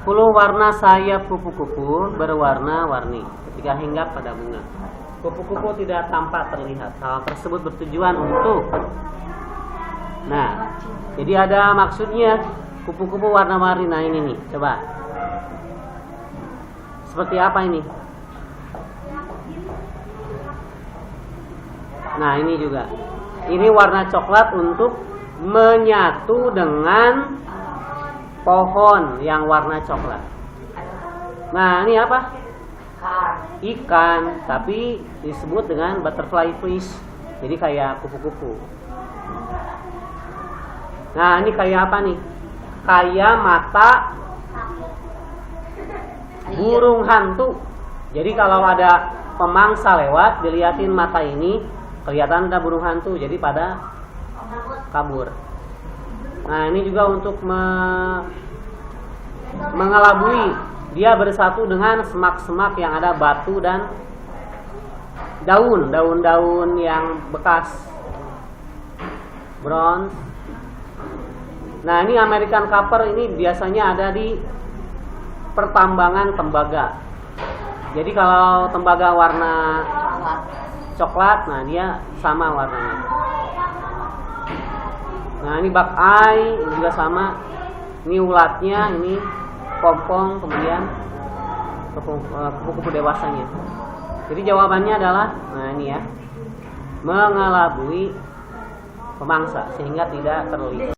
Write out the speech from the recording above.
10 warna sayap kupu-kupu berwarna-warni ketika hinggap pada bunga. Kupu-kupu tidak tampak terlihat. Hal tersebut bertujuan untuk jadi ada maksudnya kupu-kupu warna-warni. Nah ini nih, coba. Seperti apa ini? Nah ini juga. Ini warna coklat untuk menyatu dengan pohon yang warna coklat. Nah ini apa? Ikan, tapi disebut dengan butterfly fish. Jadi kayak kupu-kupu. Nah ini kayak apa nih? Kayak mata burung hantu. Jadi kalau ada pemangsa lewat, dilihatin mata ini, kelihatan ada burung hantu. Jadi pada kabur. Nah ini juga untuk mengelabui. Dia bersatu dengan semak-semak yang ada batu dan daun-daun yang bekas bronze. Nah ini American Copper ini biasanya ada di pertambangan tembaga. Jadi kalau tembaga warna coklat, nah dia sama warnanya. Nah ini buckeye juga sama. Ini ulatnya, ini pompong, kemudian kupu-kupu dewasanya. Jadi jawabannya adalah, nah ini ya, mengelabui pemangsa sehingga tidak terlihat.